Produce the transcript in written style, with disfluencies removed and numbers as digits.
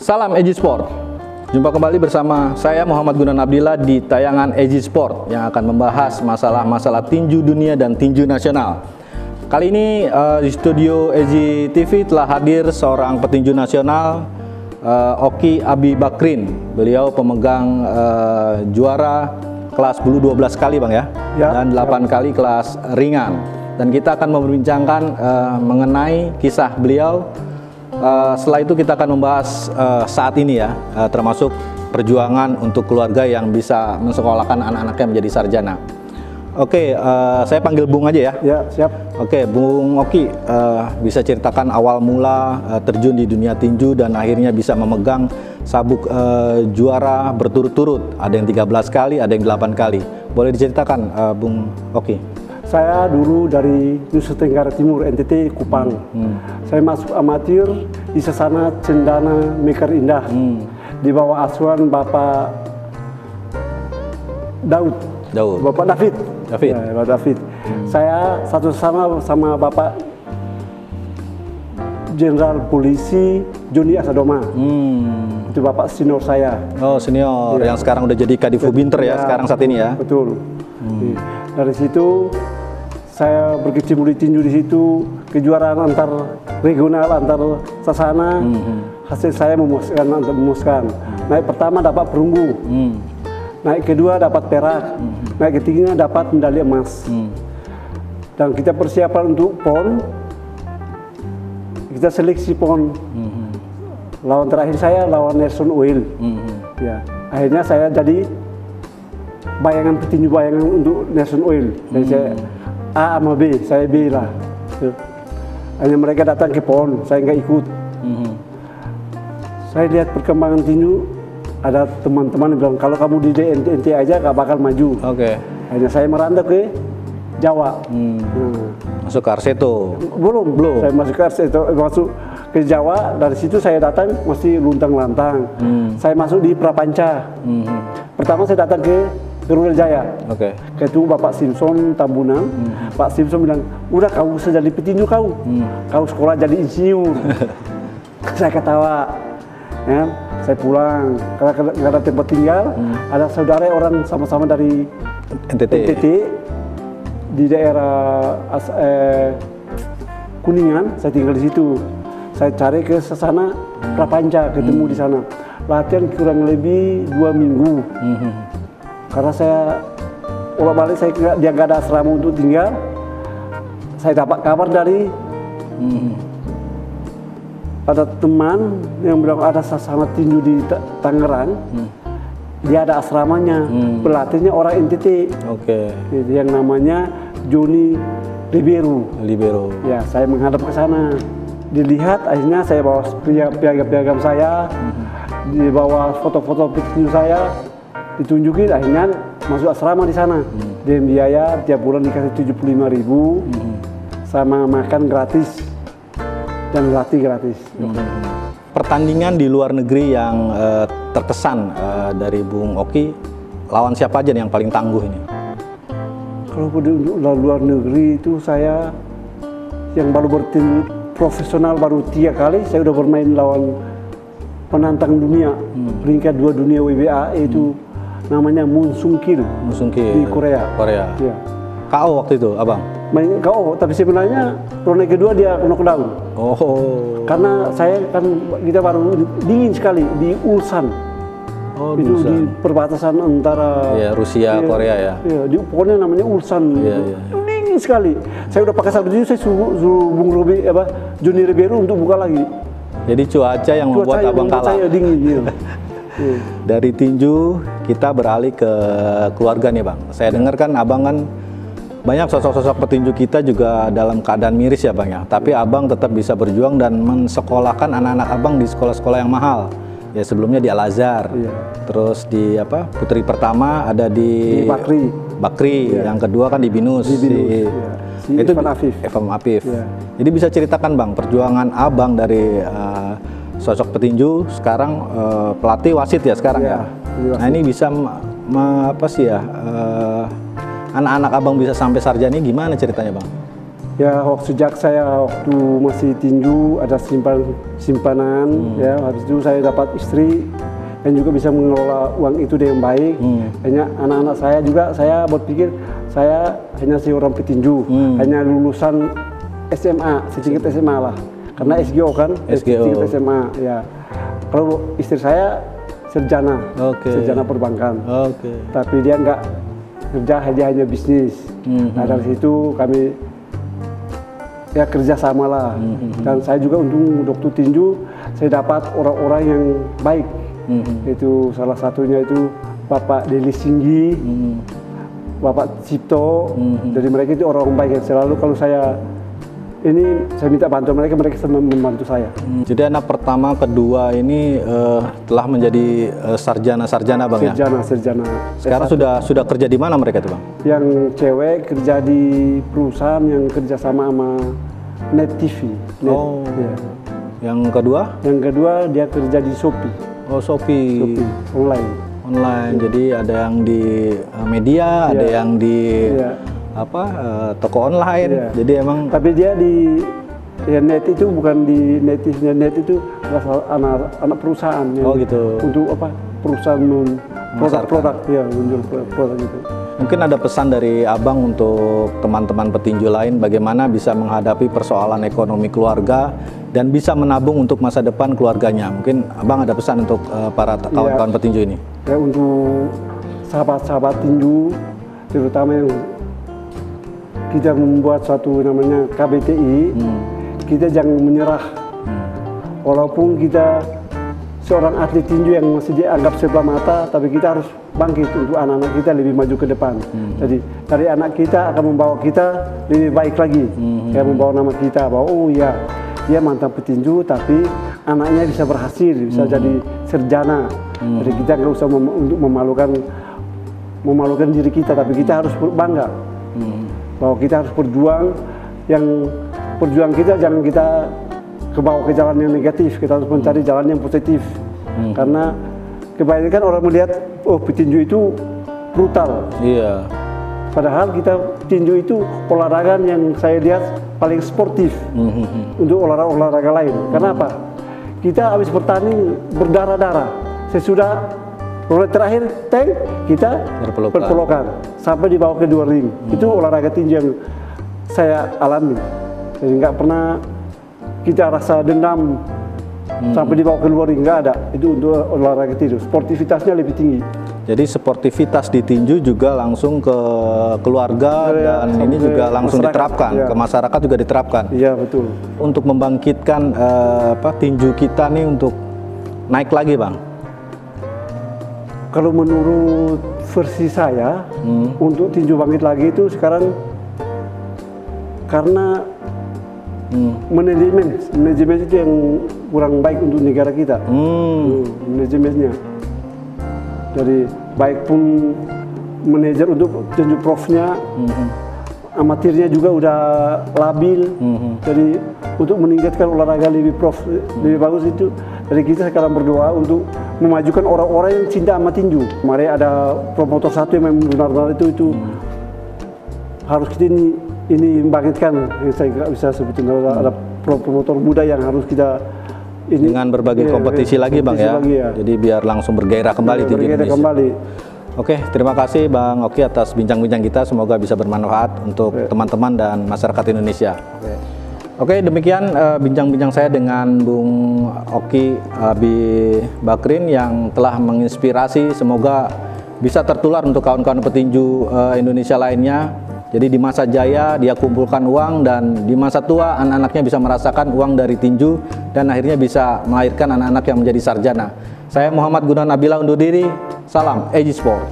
Salam Eji Sport. Jumpa kembali bersama saya Muhammad Gunan Abdillah di tayangan Eji Sport yang akan membahas masalah-masalah tinju dunia dan tinju nasional. Kali ini di studio Eji TV telah hadir seorang petinju nasional, Oki Abi Bakrin. Beliau pemegang juara kelas bulu 12 kali Bang ya, dan 8 kali kelas ringan. Dan kita akan membincangkan mengenai kisah beliau. Setelah itu kita akan membahas saat ini ya, termasuk perjuangan untuk keluarga yang bisa mensekolahkan anak-anaknya menjadi sarjana. Oke, saya panggil Bung aja ya. Ya, siap. Oke, Bung Oki, bisa ceritakan awal mula terjun di dunia tinju dan akhirnya bisa memegang sabuk juara berturut-turut. Ada yang 13 kali, ada yang 8 kali. Boleh diceritakan, Bung Oki? Saya dulu dari Nusa Tenggara Timur, NTT, Kupang. Saya masuk amatir di Sasana Cendana Mekar Indah, di bawah asuhan Bapak Daud. Bapak David. Ya, Bapak David. Saya satu sama Bapak Jenderal Polisi Joni Asadoma. Itu Bapak senior saya. Oh, senior yang sekarang udah jadi Kadifu Binter ya, sekarang saat ini ya. Betul. Dari situ saya berkecimpung di tinju di situ, kejuaraan antar regional, antar sasana. Hasil saya memuaskan. Naik pertama dapat perunggu, naik kedua dapat perak, naik ketiga dapat medali emas. Dan kita persiapan untuk PON, kita seleksi PON. Lawan terakhir saya lawan Nelson Oil. Ya, akhirnya saya jadi bayangan petinju bayangan untuk Nelson Oil. Jadi saya A sama B, saya B lah. Hanya mereka datang ke PON, saya nggak ikut. Saya lihat perkembangan tinju, ada teman-teman yang bilang kalau kamu di DNT aja nggak bakal maju. Hanya saya merantau ke Jawa. Masuk ke Arseto? Belum. Saya masuk ke Arseto, masuk ke Jawa. Dari situ saya datang mesti luntang-lantang. Saya masuk di Prapanca. Pertama saya datang ke Garuda Jaya. Ketemu Bapak Simpson Tambunan. Pak Simpson bilang, udah kau usah jadi petinju kau. Kau sekolah jadi insinyur. Saya ketawa. Ya, saya pulang karena nggak ada tempat tinggal. Ada saudara orang sama-sama dari NTT di daerah Kuningan. Saya tinggal di situ. Saya cari ke sana Prapanca, ketemu di sana. Latihan kurang lebih 2 minggu. Karena saya bolak-balik, dia nggak ada asrama untuk tinggal. Saya dapat kabar dari ada teman yang bilang ada sasana tinju di Tangerang. Dia ada asramanya, pelatihnya orang NTT. Yang namanya Joni Ribeiro. Ya, saya menghadap ke sana. Dilihat, akhirnya saya bawa piagam saya, dibawa foto-foto petinju saya, ditunjukin, akhirnya masuk asrama di sana. Dan biaya tiap bulan dikasih 75.000, sama makan gratis dan latih gratis. Pertandingan di luar negeri yang terkesan dari Bung Oki, lawan siapa aja nih yang paling tangguh ini? Kalau di luar negeri itu saya yang baru bertinju profesional baru 3 kali. Saya udah bermain lawan penantang dunia, peringkat 2 dunia WBA, itu namanya Moon Sung Kil di Korea. Ya. KO waktu itu, abang? Main KO, tapi sebenarnya ronde kedua dia knockdown. Karena kita baru dingin sekali di Ulsan. Itu di perbatasan antara Rusia, Korea ya. Di pokoknya namanya Ulsan. Dingin sekali. Saya udah pakai sabuk tinju, saya suruh Bung Joni Ribeiro untuk buka lagi. Jadi cuaca yang membuat abang kalah. Saya dingin. Dari tinju kita beralih ke keluarga nih Bang. Saya dengar kan abang kan banyak sosok-sosok petinju kita juga dalam keadaan miris ya Bang ya. Tapi abang tetap bisa berjuang dan mensekolahkan anak-anak abang di sekolah-sekolah yang mahal. Ya sebelumnya di Al-Azhar, terus di putri pertama ada di Bakri, yang kedua kan di Binus. Itu Evan Afif. Jadi bisa ceritakan Bang perjuangan abang dari sosok petinju sekarang pelatih wasit ya sekarang ya. Nah ini bisa anak-anak abang bisa sampai sarjana, gimana ceritanya Bang? Ya, sejak saya waktu masih tinju ada simpanan, ya habis itu saya dapat istri yang juga bisa mengelola uang itu dengan baik. Hanya anak-anak saya juga, saya berpikir saya hanya seorang petinju, hanya lulusan SMA, setingkat SMA lah, karena SGO kan, setingkat SMA. Ya, kalau istri saya sarjana, sarjana perbankan, tapi dia nggak kerja, dia hanya bisnis. Nah dari situ kami ya kerjasama lah, dan saya juga untuk waktu tinju saya dapat orang-orang yang baik. Itu salah satunya itu Bapak Deli Singgi, Bapak Cipto. Jadi mereka itu orang baik yang selalu kalau saya minta bantuan mereka membantu saya. Jadi anak pertama, kedua ini telah menjadi sarjana Bang, sarjana. Sekarang sudah kerja di mana mereka tuh Bang? Yang cewek kerja di perusahaan yang kerjasama sama Net TV. Ya. Yang kedua? Yang kedua dia kerja di Shopee. Shopee online. Jadi ada yang di media, ada yang di toko online. Jadi emang. Tapi dia di Net itu bukan di Net TV-nya. Net itu anak perusahaan. Gitu. Untuk perusahaan produk ya, menjual produk itu. Mungkin ada pesan dari Abang untuk teman-teman petinju lain bagaimana bisa menghadapi persoalan ekonomi keluarga dan bisa menabung untuk masa depan keluarganya. Mungkin Abang ada pesan untuk para kawan-kawan petinju ini. Ya, untuk sahabat-sahabat tinju, terutama yang kita membuat suatu namanya KBTI, kita jangan menyerah. Walaupun kita seorang atlet tinju yang masih dianggap sebelah mata, tapi kita harus bangkit untuk anak-anak kita lebih maju ke depan. Jadi dari anak kita akan membawa kita lebih baik lagi, yang membawa nama kita bahwa oh ya dia mantan petinju, tapi anaknya bisa berhasil, bisa jadi sarjana. Jadi kita nggak usah untuk memalukan diri kita, tapi kita harus bangga bahwa kita harus berjuang. Yang perjuangan kita jangan kita kebawa ke jalan yang negatif, kita harus mencari jalan yang positif. Karena kebanyakan orang melihat oh petinju itu brutal. Iya. Padahal kita tinju itu olahraga yang saya lihat paling sportif untuk olahraga lain. Kenapa? Kita habis bertanding berdarah-darah. Sesudah ronde terakhir kita berpelukan sampai dibawa ke dua ring. Itu olahraga tinju yang saya alami. Jadi nggak pernah kita rasa dendam sampai dibawa ke luar ring, nggak ada. Itu untuk olahraga tinju, sportivitasnya lebih tinggi. Jadi sportivitas di tinju juga langsung ke keluarga dan ini juga langsung diterapkan ke masyarakat juga diterapkan. Iya betul. Untuk membangkitkan tinju kita nih untuk naik lagi Bang. Kalau menurut versi saya untuk tinju bangkit lagi itu sekarang karena manajemen itu yang kurang baik untuk negara kita. Manajemennya. Jadi baik pun manajer untuk tinju profnya, amatirnya juga udah labil. Jadi untuk meningkatkan olahraga lebih prof, lebih bagus itu, dari kita sekarang berdoa untuk memajukan orang-orang yang cinta sama tinju. Kemarin ada promotor satu yang benar-benar itu harus kita ini membangkitkan. Saya nggak bisa sebutin, ada promotor muda yang harus kita dengan berbagai kompetisi lagi Bang ya. Jadi biar langsung bergairah kembali tinju Indonesia. Oke, terima kasih Bang Oki atas bincang-bincang kita, semoga bisa bermanfaat untuk teman-teman dan masyarakat Indonesia. Oke, demikian bincang-bincang saya dengan Bung Oki Abi Bakrin yang telah menginspirasi, semoga bisa tertular untuk kawan-kawan petinju Indonesia lainnya. Jadi di masa jaya dia kumpulkan uang, dan di masa tua anak-anaknya bisa merasakan uang dari tinju dan akhirnya bisa melahirkan anak-anak yang menjadi sarjana. Saya Muhammad Gunawan Nabila undur diri. Salam Edgy Sport.